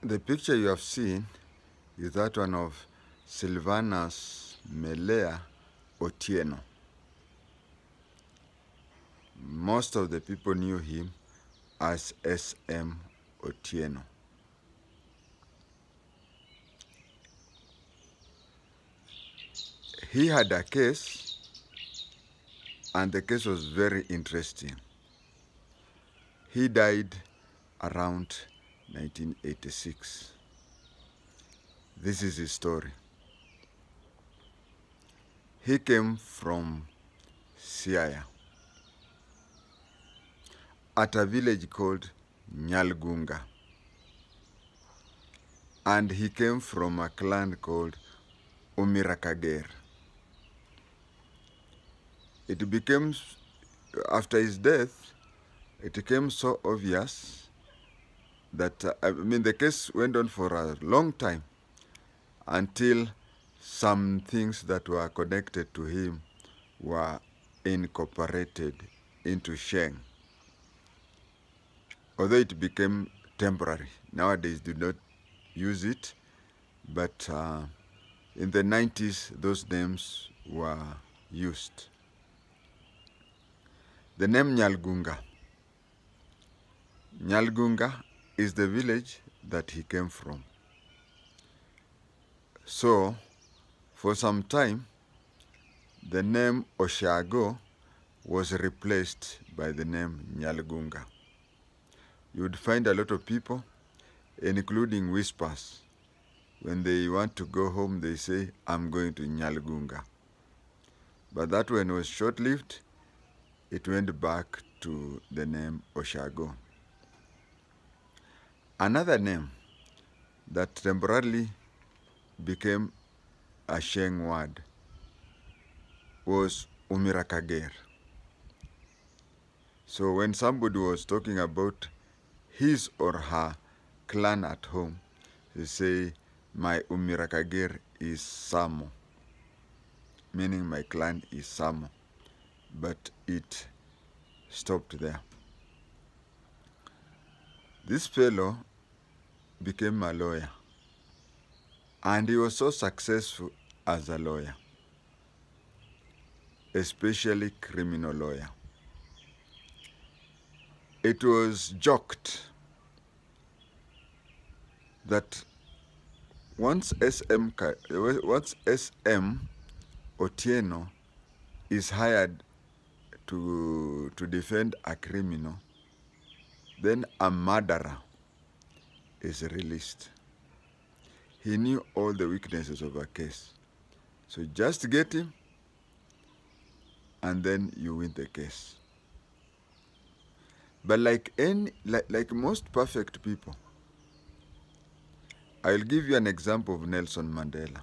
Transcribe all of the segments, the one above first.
The picture you have seen is that one of Sylvanus Melea Otieno. Most of the people knew him as S.M. Otieno. He had a case, and the case was very interesting. He died around 1986. This is his story. He came from Siaya, at a village called NYALGUNGA. And he came from a clan called Umirakager. It became, after his death, it became so obvious that, the case went on for a long time until some things that were connected to him were incorporated into Sheng. Although it became temporary, nowadays do not use it, but in the 90s those names were used. The name NYALGUNGA. NYALGUNGA is the village that he came from. So, for some time, the name Oshago was replaced by the name NYALGUNGA. You would find a lot of people, including whispers. When they want to go home, they say, I'm going to NYALGUNGA. But that one was short-lived. It went back to the name Oshago. Another name that temporarily became a Sheng word was Umirakager. So when somebody was talking about his or her clan at home, they say, my Umirakager is Samo, meaning my clan is Samo. But it stopped there. This fellow became a lawyer, and he was so successful as a lawyer, especially criminal lawyer. It was joked that once SM Otieno is hired to defend a criminal, then a murderer is released. He knew all the weaknesses of a case. So just get him, and then you win the case. But like most perfect people, I'll give you an example of Nelson Mandela.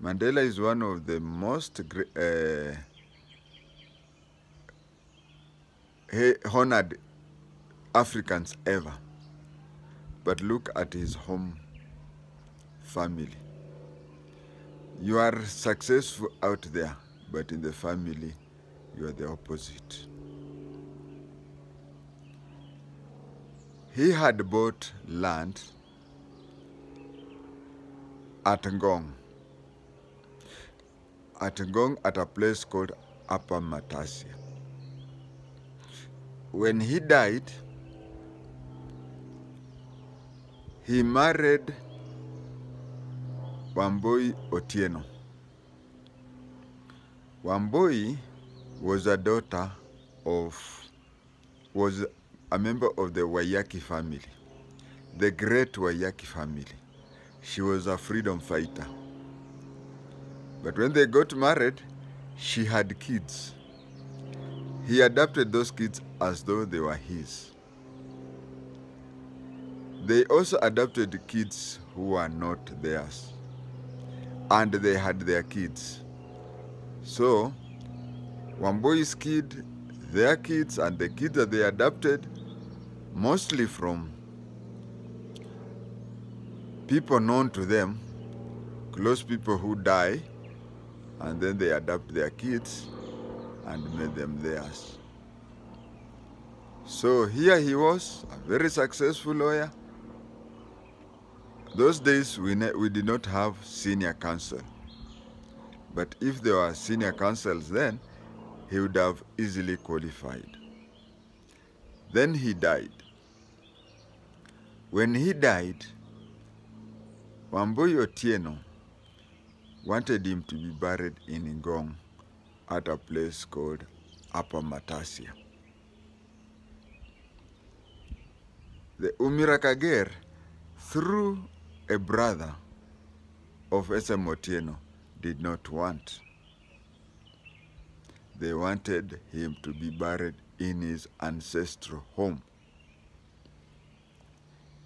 Mandela is one of the most honored Africans ever. But look at his home family. You are successful out there, but in the family, you are the opposite. He had bought land at Ngong. At a place called Upper Matasia. When he died, he married Wambui Otieno. Wambui was a member of the Waiyaki family, the great Waiyaki family. She was a freedom fighter. But when they got married, she had kids. He adopted those kids as though they were his. They also adopted kids who were not theirs. And they had their kids. So, Wambui's kid, their kids, and the kids that they adopted, mostly from people known to them, close people who die, and then they adopt their kids and made them theirs. So here he was, a very successful lawyer, Those days we did not have senior counsel. But if there were senior counsels then, he would have easily qualified. Then he died. When he died, Wambui Otieno wanted him to be buried in Ngong at a place called Upper Matasia. The Umirakager, through a brother of S.M. Otieno, did not want. They wanted him to be buried in his ancestral home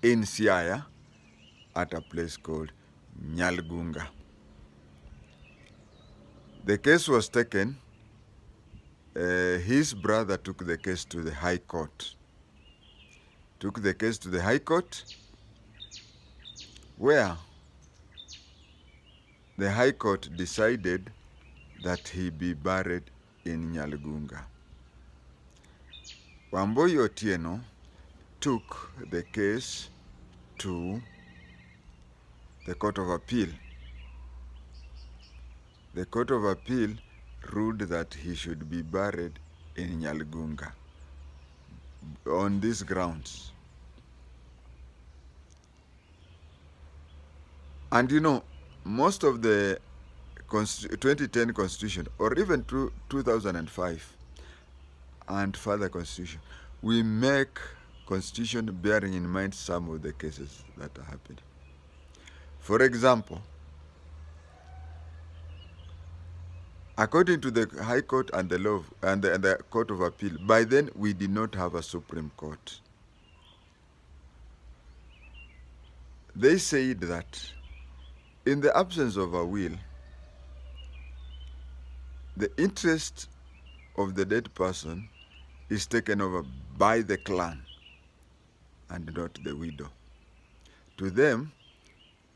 in Siaya at a place called NYALGUNGA. The case was taken. His brother took the case to the High Court. Took the case to the High Court, where the High Court decided that he be buried in NYALGUNGA. Wambui Otieno took the case to the Court of Appeal. The Court of Appeal ruled that he should be buried in NYALGUNGA on these grounds. And you know, most of the 2010 Constitution, or even 2005 and further Constitution, we make Constitution bearing in mind some of the cases that are happening. For example, according to the High Court and the law and the Court of Appeal, by then we did not have a Supreme Court. They said that in the absence of a will, the interest of the dead person is taken over by the clan and not the widow. To them,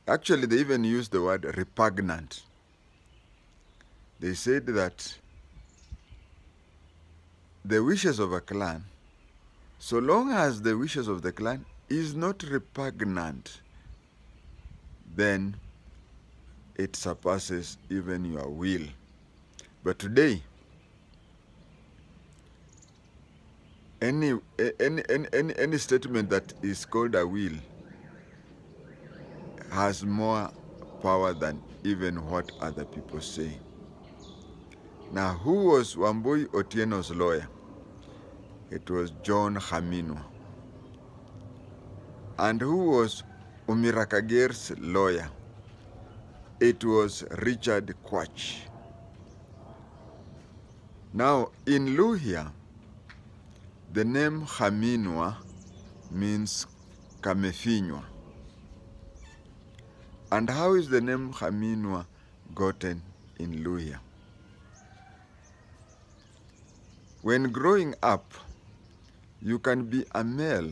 actually they even used the word repugnant. They said that the wishes of a clan, so long as the wishes of the clan is not repugnant, then it surpasses even your will. But today, any statement that is called a will has more power than even what other people say. Now, who was Wambui Otieno's lawyer? It was John Haminwa. And who was Umirakager's lawyer? It was Richard Quach. Now, in Luhya, the name Haminwa means kamefinywa. And how is the name Haminwa gotten in Luhya? When growing up, you can be a male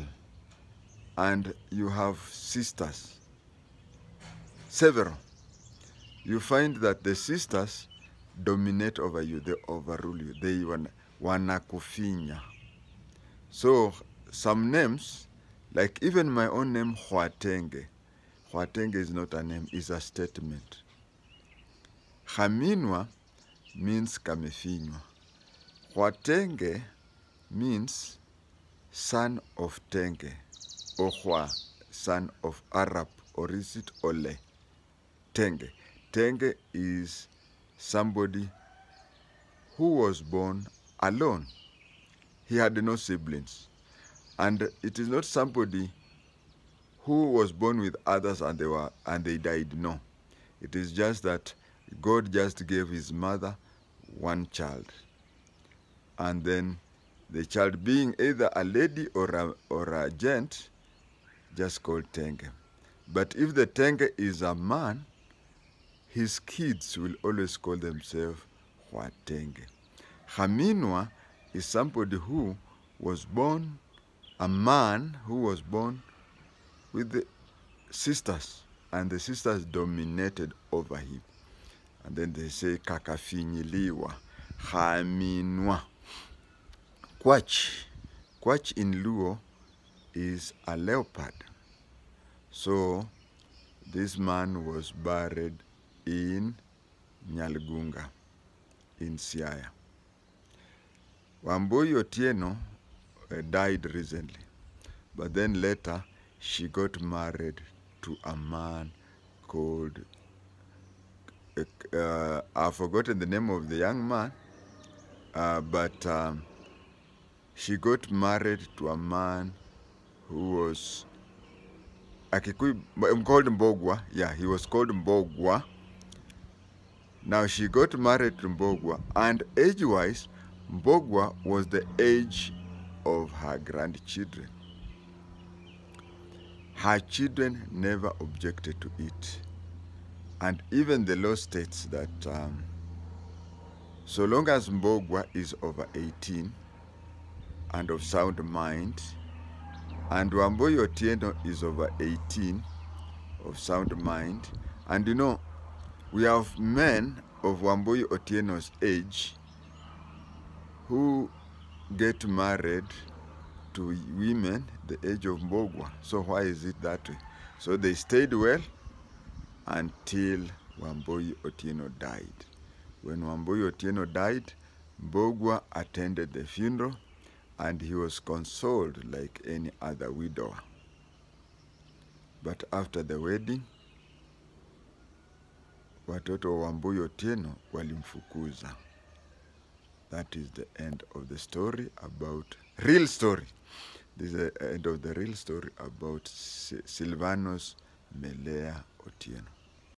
and you have sisters, several. You find that the sisters dominate over you, they overrule you, they wanakufinya. So some names, like even my own name, KHWATENGE. KHWATENGE is not a name, it's a statement. Haminwa means kamefinywa. KHWATENGE means son of Tenge, or Hwa, son of Arab, or is it Ole? Tenge. Tenge is somebody who was born alone. He had no siblings. And it is not somebody who was born with others and they died. No. It is just that God just gave his mother one child. And then the child being either a lady or a gent, just called Tenge. But if the Tenge is a man, his kids will always call themselves KHWATENGE. Haminwa is somebody who was born, a man who was born with the sisters, and the sisters dominated over him. And then they say kakafinyiliwa, Haminwa. Quach. Quach in Luo is a leopard. So this man was buried in NYALGUNGA in Siaya. Wambui Otieno died recently, but then later she got married to a man called, I've forgotten the name of the young man, but she got married to a man who was called Mbogwa. Yeah, he was called Mbogwa. Now she got married to Mbogwa, and age-wise, Mbogwa was the age of her grandchildren. Her children never objected to it. And even the law states that so long as Mbogwa is over 18 and of sound mind, and Wambui Otieno is over 18 of sound mind, and you know, we have men of Wambui Otieno's age who get married to women the age of Mbogwa. So why is it that way? So they stayed well until Wambui Otieno died. When Wambui Otieno died, Mbogwa attended the funeral and he was consoled like any other widower. But after the wedding, watoto wa Wambui Otieno walimfukuza. That is the end of the story about, real story. This is the end of the real story about Silvanus Melea Otieno.